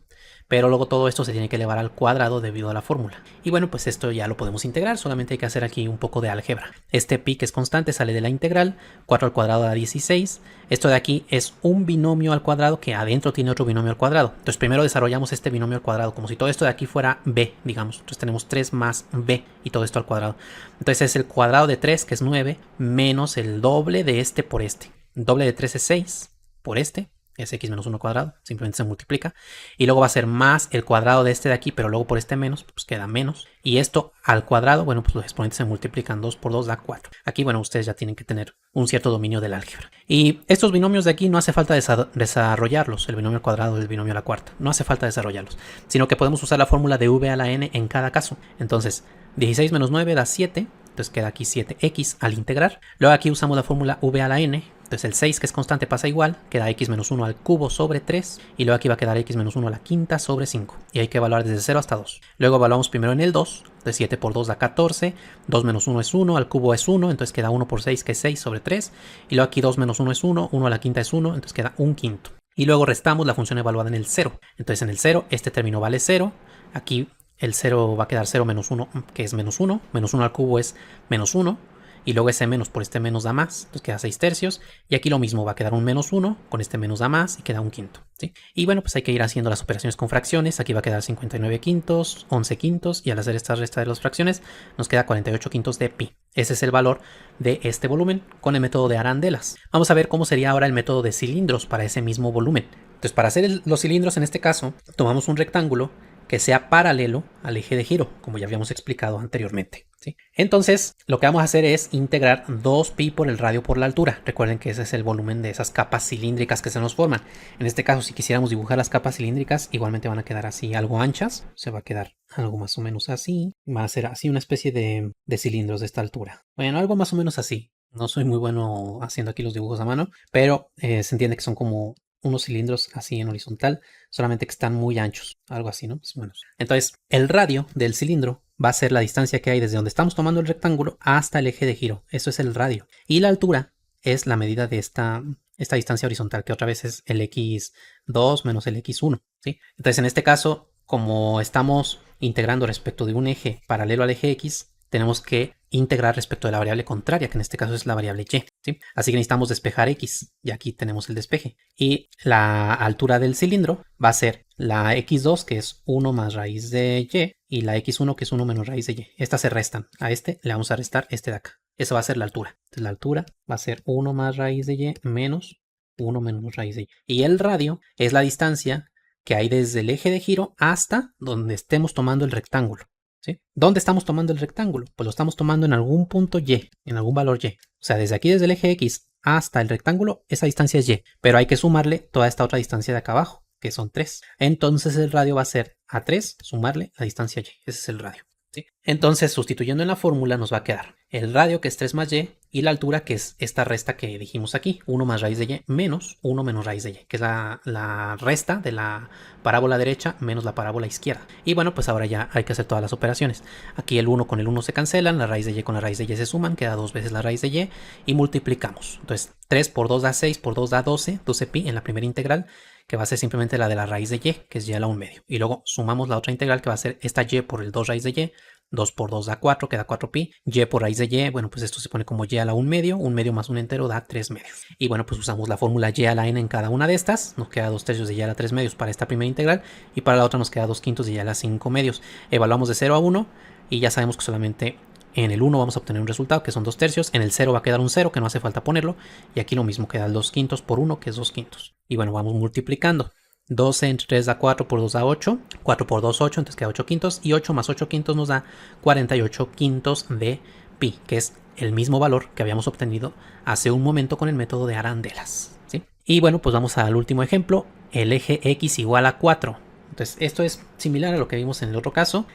pero luego todo esto se tiene que elevar al cuadrado debido a la fórmula. Y bueno, pues esto ya lo podemos integrar, solamente hay que hacer aquí un poco de álgebra. Este pi que es constante sale de la integral, 4 al cuadrado da 16. Esto de aquí es un binomio al cuadrado que adentro tiene otro binomio al cuadrado. Entonces primero desarrollamos este binomio al cuadrado, como si todo esto de aquí fuera b, digamos. Entonces tenemos 3 más b y todo esto al cuadrado. Entonces es el cuadrado de 3, que es 9, menos el doble de este por este. El doble de 3 es 6 por este. Es x menos 1 cuadrado, simplemente se multiplica. Y luego va a ser más el cuadrado de este de aquí, pero luego por este menos, pues queda menos. Y esto al cuadrado, bueno, pues los exponentes se multiplican. 2 por 2 da 4. Aquí, bueno, ustedes ya tienen que tener un cierto dominio del álgebra. Y estos binomios de aquí no hace falta desarrollarlos, el binomio al cuadrado y el binomio a la cuarta. No hace falta desarrollarlos, sino que podemos usar la fórmula de v a la n en cada caso. Entonces, 16 menos 9 da 7. Entonces queda aquí 7x al integrar. Luego aquí usamos la fórmula v a la n. Entonces el 6, que es constante, pasa igual. Queda x menos 1 al cubo sobre 3. Y luego aquí va a quedar x menos 1 a la quinta sobre 5. Y hay que evaluar desde 0 hasta 2. Luego evaluamos primero en el 2. Entonces 7 por 2 da 14. 2 menos 1 es 1. Al cubo es 1. Entonces queda 1 por 6, que es 6 sobre 3. Y luego aquí 2 menos 1 es 1. 1 a la quinta es 1. Entonces queda 1 quinto. Y luego restamos la función evaluada en el 0. Entonces en el 0 este término vale 0. Aquí el 0 va a quedar 0 menos 1, que es menos 1. Menos 1 al cubo es menos 1. Y luego ese menos por este menos da más. Entonces queda 6 tercios. Y aquí lo mismo, va a quedar un menos 1. Con este menos da más y queda 1 quinto. ¿Sí? Y bueno, pues hay que ir haciendo las operaciones con fracciones. Aquí va a quedar 59 quintos, 11 quintos. Y al hacer esta resta de las fracciones, nos queda 48 quintos de pi. Ese es el valor de este volumen con el método de arandelas. Vamos a ver cómo sería ahora el método de cilindros para ese mismo volumen. Entonces, para hacer los cilindros en este caso, tomamos un rectángulo que sea paralelo al eje de giro, como ya habíamos explicado anteriormente, ¿sí? Entonces, lo que vamos a hacer es integrar 2pi por el radio por la altura. Recuerden que ese es el volumen de esas capas cilíndricas que se nos forman. En este caso, si quisiéramos dibujar las capas cilíndricas, igualmente van a quedar así algo anchas. Se va a quedar algo más o menos así. Va a ser así una especie de cilindros de esta altura. Bueno, algo más o menos así. No soy muy bueno haciendo aquí los dibujos a mano, pero se entiende que son como unos cilindros así en horizontal, solamente que están muy anchos, algo así, ¿no? Pues bueno. Entonces, el radio del cilindro va a ser la distancia que hay desde donde estamos tomando el rectángulo hasta el eje de giro. Eso es el radio. Y la altura es la medida de esta distancia horizontal, que otra vez es el x2 menos el x1, ¿sí? Entonces, en este caso, como estamos integrando respecto de un eje paralelo al eje x, tenemos que integrar respecto de la variable contraria, que en este caso es la variable y, ¿sí? Así que necesitamos despejar x, y aquí tenemos el despeje. Y la altura del cilindro va a ser la x2, que es 1 más raíz de y, y la x1, que es 1 menos raíz de y. Estas se restan. A este le vamos a restar este de acá. Eso va a ser la altura. Entonces la altura va a ser 1 más raíz de y menos 1 menos raíz de y. Y el radio es la distancia que hay desde el eje de giro hasta donde estemos tomando el rectángulo. ¿Sí? ¿Dónde estamos tomando el rectángulo? Pues lo estamos tomando en algún punto y, en algún valor y. O sea, desde aquí, desde el eje X hasta el rectángulo, esa distancia es y. Pero hay que sumarle toda esta otra distancia de acá abajo, que son 3. Entonces el radio va a ser a 3 sumarle la distancia y. Ese es el radio. ¿Sí? Entonces, sustituyendo en la fórmula, nos va a quedar el radio, que es 3 más y la altura, que es esta resta que dijimos aquí, 1 más raíz de y menos 1 menos raíz de y, que es la resta de la parábola derecha menos la parábola izquierda. Y bueno, pues ahora ya hay que hacer todas las operaciones. Aquí el 1 con el 1 se cancelan, la raíz de y con la raíz de y se suman, queda 2 veces la raíz de y multiplicamos. Entonces, 3 por 2 da 6, por 2 da 12, 12pi en la primera integral, que va a ser simplemente la de la raíz de y, que es y a la 1 medio. Y luego sumamos la otra integral, que va a ser esta y por el 2 raíz de y. 2 por 2 da 4, queda 4pi. Y por raíz de y, bueno, pues esto se pone como y a la 1 medio más un entero da 3 medios. Y bueno, pues usamos la fórmula y a la n en cada una de estas. Nos queda 2 tercios de y a la 3 medios para esta primera integral. Y para la otra nos queda 2 quintos de y a la 5 medios. Evaluamos de 0 a 1 y ya sabemos que solamente en el 1 vamos a obtener un resultado, que son 2 tercios. En el 0 va a quedar un 0, que no hace falta ponerlo. Y aquí lo mismo, queda el 2 quintos por 1, que es 2 quintos. Y bueno, vamos multiplicando. 12 entre 3 da 4, por 2 da 8, 4 por 2 8, entonces queda 8 quintos, y 8 más 8 quintos nos da 48 quintos de pi, que es el mismo valor que habíamos obtenido hace un momento con el método de arandelas, ¿sí? Y bueno, pues vamos al último ejemplo, el eje x igual a 4. Entonces esto es similar a lo que vimos en el otro caso.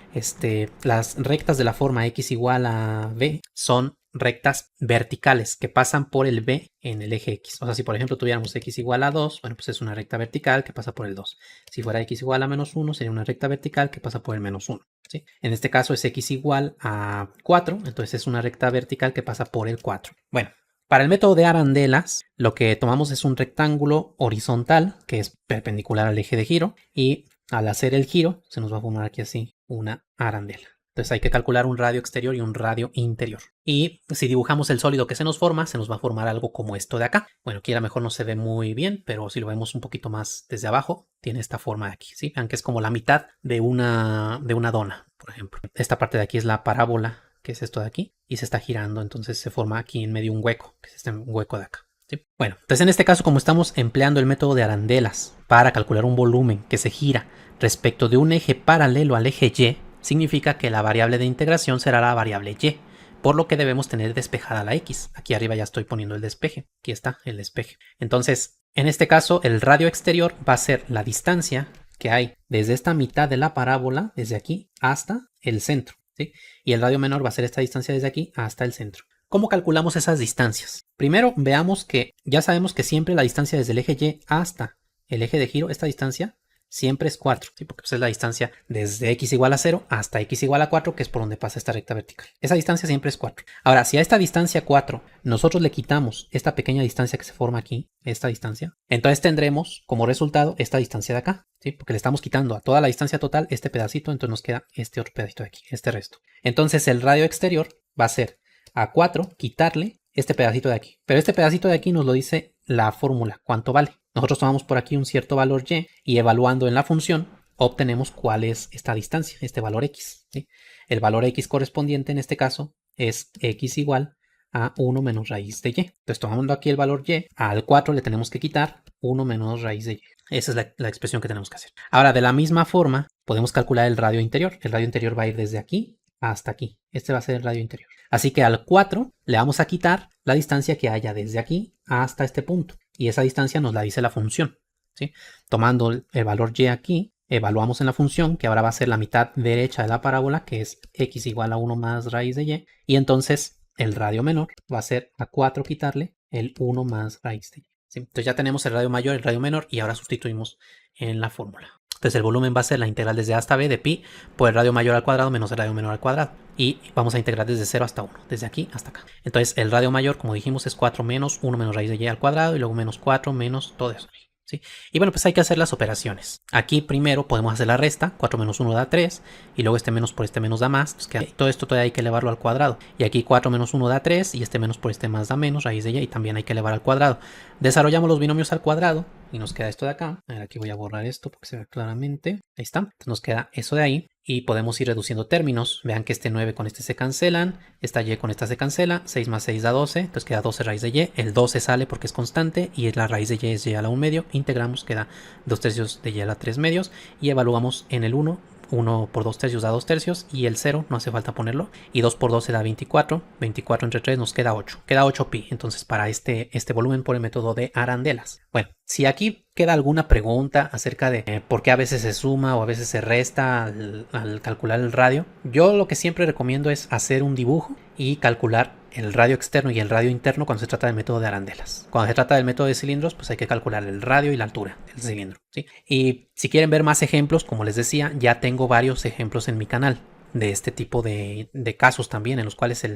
Las rectas de la forma x igual a b son rectas verticales que pasan por el b en el eje x. O sea, si por ejemplo tuviéramos x igual a 2, bueno, pues es una recta vertical que pasa por el 2. Si fuera x igual a menos 1, sería una recta vertical que pasa por el menos 1. ¿Sí? En este caso es x igual a 4, entonces es una recta vertical que pasa por el 4. Bueno, para el método de arandelas, lo que tomamos es un rectángulo horizontal que es perpendicular al eje de giro y al hacer el giro, se nos va a formar aquí así una arandela. Entonces hay que calcular un radio exterior y un radio interior. Y si dibujamos el sólido que se nos forma, se nos va a formar algo como esto de acá. Bueno, aquí a lo mejor no se ve muy bien, pero si lo vemos un poquito más desde abajo, tiene esta forma de aquí, ¿sí? Vean que es como la mitad de una dona, por ejemplo. Esta parte de aquí es la parábola, que es esto de aquí, y se está girando, entonces se forma aquí en medio un hueco, que es este hueco de acá. ¿Sí? Bueno, entonces en este caso, como estamos empleando el método de arandelas para calcular un volumen que se gira respecto de un eje paralelo al eje Y, significa que la variable de integración será la variable y, por lo que debemos tener despejada la x. Aquí arriba ya estoy poniendo el despeje, aquí está el despeje. Entonces, en este caso, el radio exterior va a ser la distancia que hay desde esta mitad de la parábola, desde aquí hasta el centro, ¿sí? Y el radio menor va a ser esta distancia desde aquí hasta el centro. ¿Cómo calculamos esas distancias? Primero veamos que ya sabemos que siempre la distancia desde el eje Y hasta el eje de giro, esta distancia siempre es 4, ¿sí? Porque pues es la distancia desde x igual a 0 hasta x igual a 4, que es por donde pasa esta recta vertical. Esa distancia siempre es 4. Ahora, si a esta distancia 4 nosotros le quitamos esta pequeña distancia que se forma aquí, esta distancia, entonces tendremos como resultado esta distancia de acá, ¿sí? Porque le estamos quitando a toda la distancia total este pedacito, entonces nos queda este otro pedacito de aquí, este resto. Entonces el radio exterior va a ser a 4 quitarle este pedacito de aquí. Pero este pedacito de aquí nos lo dice la fórmula, cuánto vale. Nosotros tomamos por aquí un cierto valor y evaluando en la función obtenemos cuál es esta distancia, este valor x, ¿sí? El valor x correspondiente en este caso es x igual a 1 menos raíz de y. Entonces tomando aquí el valor y, al 4 le tenemos que quitar 1 menos raíz de y. Esa es la expresión que tenemos que hacer. Ahora, de la misma forma, podemos calcular el radio interior. El radio interior va a ir desde aquí hasta aquí. Este va a ser el radio interior. Así que al 4 le vamos a quitar la distancia que haya desde aquí hasta este punto. Y esa distancia nos la dice la función, ¿sí? Tomando el valor y aquí, evaluamos en la función, que ahora va a ser la mitad derecha de la parábola, que es x igual a 1 más raíz de y. Y entonces el radio menor va a ser a 4 quitarle el 1 más raíz de y, ¿sí? Entonces ya tenemos el radio mayor, el radio menor, y ahora sustituimos en la fórmula. Entonces el volumen va a ser la integral desde A hasta B de pi por el radio mayor al cuadrado menos el radio menor al cuadrado. Y vamos a integrar desde 0 hasta 1, desde aquí hasta acá. Entonces el radio mayor, como dijimos, es 4 menos 1 menos raíz de y al cuadrado y luego menos 4 menos todo eso, ¿sí? Y bueno, pues hay que hacer las operaciones. Aquí primero podemos hacer la resta, 4 menos 1 da 3, y luego este menos por este menos da más, entonces todo esto todavía hay que elevarlo al cuadrado. Y aquí 4 menos 1 da 3, y este menos por este más da menos, raíz de y también hay que elevar al cuadrado. Desarrollamos los binomios al cuadrado, y nos queda esto de acá. A ver, aquí voy a borrar esto porque se ve claramente. Ahí está. Entonces nos queda eso de ahí. Y podemos ir reduciendo términos. Vean que este 9 con este se cancelan. Esta y con esta se cancela. 6 más 6 da 12. Entonces queda 12 raíz de y. El 12 sale porque es constante. Y la raíz de y es y a la 1 medio. Integramos, queda 2 tercios de y a la 3 medios. Y evaluamos en el 1. 1 por 2 tercios da 2 tercios. Y el 0 no hace falta ponerlo. Y 2 por 12 da 24. 24 entre 3 nos queda 8. Queda 8 pi. Entonces para este volumen por el método de arandelas. Bueno, si aquí queda alguna pregunta acerca de por qué a veces se suma o a veces se resta al calcular el radio, yo lo que siempre recomiendo es hacer un dibujo y calcular el radio externo y el radio interno cuando se trata del método de arandelas. Cuando se trata del método de cilindros, pues hay que calcular el radio y la altura del cilindro, ¿sí? Y si quieren ver más ejemplos, como les decía, ya tengo varios ejemplos en mi canal de este tipo de casos también, en los cuales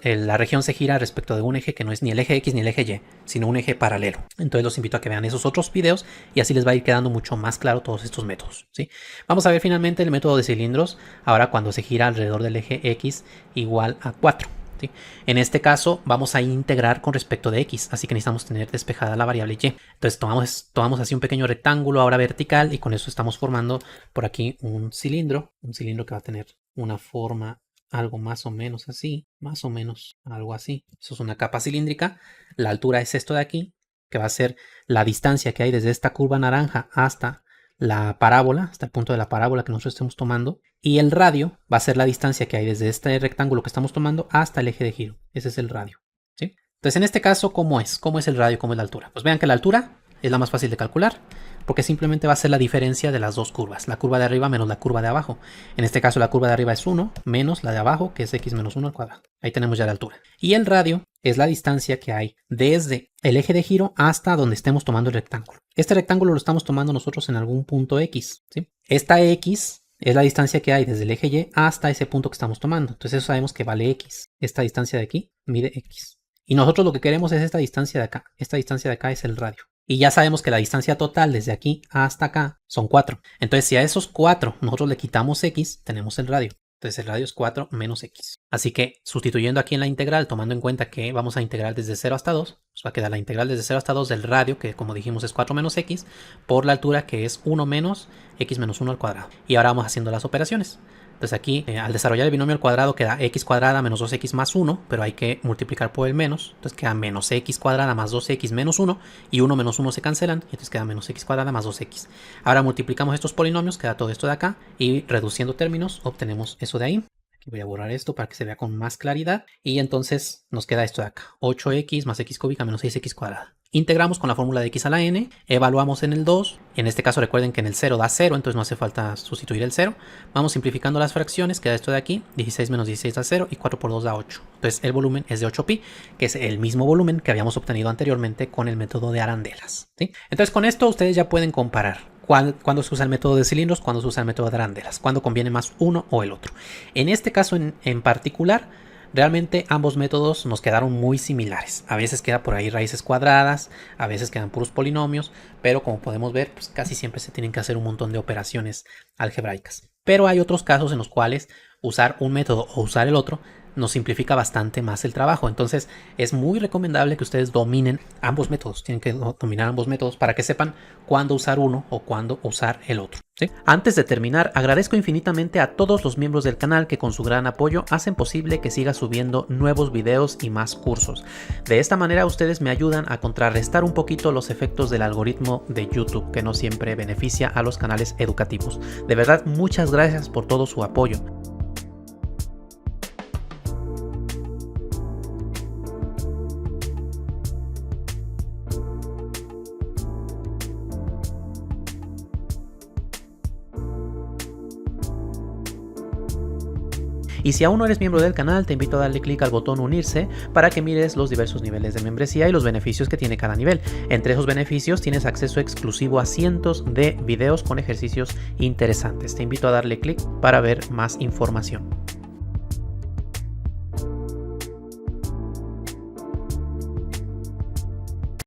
la región se gira respecto de un eje que no es ni el eje X ni el eje Y, sino un eje paralelo. Entonces los invito a que vean esos otros videos y así les va a ir quedando mucho más claro todos estos métodos, ¿sí? Vamos a ver finalmente el método de cilindros, ahora cuando se gira alrededor del eje X igual a 4. ¿Sí? En este caso vamos a integrar con respecto de x, así que necesitamos tener despejada la variable y. Entonces tomamos así un pequeño rectángulo ahora vertical y con eso estamos formando por aquí un cilindro que va a tener una forma algo más o menos así, más o menos algo así. Eso es una capa cilíndrica. La altura es esto de aquí, que va a ser la distancia que hay desde esta curva naranja hasta la parábola, hasta el punto de la parábola que nosotros estemos tomando, y el radio va a ser la distancia que hay desde este rectángulo que estamos tomando hasta el eje de giro. Ese es el radio, ¿sí? Entonces en este caso, ¿cómo es? ¿Cómo es el radio? ¿Cómo es la altura? Pues vean que la altura es la más fácil de calcular porque simplemente va a ser la diferencia de las dos curvas, la curva de arriba menos la curva de abajo. En este caso la curva de arriba es 1 menos la de abajo, que es x menos 1 al cuadrado. Ahí tenemos ya la altura. Y el radio es la distancia que hay desde el eje de giro hasta donde estemos tomando el rectángulo. Este rectángulo lo estamos tomando nosotros en algún punto x, ¿sí? Esta x es la distancia que hay desde el eje Y hasta ese punto que estamos tomando. Entonces eso sabemos que vale x. Esta distancia de aquí mide x. Y nosotros lo que queremos es esta distancia de acá. Esta distancia de acá es el radio. Y ya sabemos que la distancia total desde aquí hasta acá son 4. Entonces, si a esos 4 nosotros le quitamos x, tenemos el radio. Entonces el radio es 4 menos x. Así que sustituyendo aquí en la integral, tomando en cuenta que vamos a integrar desde 0 hasta 2, nos va a quedar la integral desde 0 hasta 2 del radio, que como dijimos es 4 menos x, por la altura, que es 1 menos x menos 1 al cuadrado. Y ahora vamos haciendo las operaciones. Entonces aquí, al desarrollar el binomio al cuadrado, queda x cuadrada menos 2x más 1, pero hay que multiplicar por el menos. Entonces queda menos x cuadrada más 2x menos 1, y 1 menos 1 se cancelan, y entonces queda menos x cuadrada más 2x. Ahora multiplicamos estos polinomios, queda todo esto de acá, y reduciendo términos obtenemos eso de ahí. Aquí voy a borrar esto para que se vea con más claridad. Y entonces nos queda esto de acá. 8x más x cúbica menos 6x cuadrada. Integramos con la fórmula de x a la n. Evaluamos en el 2. En este caso recuerden que en el 0 da 0. Entonces no hace falta sustituir el 0. Vamos simplificando las fracciones. Queda esto de aquí. 16 menos 16 da 0. Y 4 por 2 da 8. Entonces el volumen es de 8pi. Que es el mismo volumen que habíamos obtenido anteriormente con el método de arandelas, ¿sí? Entonces con esto ustedes ya pueden comparar cuándo se usa el método de cilindros, cuándo se usa el método de arandelas, cuándo conviene más uno o el otro. En este caso en particular, realmente ambos métodos nos quedaron muy similares. A veces queda por ahí raíces cuadradas, a veces quedan puros polinomios, pero como podemos ver, pues casi siempre se tienen que hacer un montón de operaciones algebraicas. Pero hay otros casos en los cuales usar un método o usar el otro nos simplifica bastante más el trabajo. Entonces es muy recomendable que ustedes dominen ambos métodos. Tienen que dominar ambos métodos para que sepan cuándo usar uno o cuándo usar el otro, ¿sí? Antes de terminar, agradezco infinitamente a todos los miembros del canal que con su gran apoyo hacen posible que siga subiendo nuevos videos y más cursos. De esta manera ustedes me ayudan a contrarrestar un poquito los efectos del algoritmo de YouTube, que no siempre beneficia a los canales educativos. De verdad, muchas gracias por todo su apoyo. Y si aún no eres miembro del canal, te invito a darle clic al botón unirse para que mires los diversos niveles de membresía y los beneficios que tiene cada nivel. Entre esos beneficios tienes acceso exclusivo a cientos de videos con ejercicios interesantes. Te invito a darle clic para ver más información.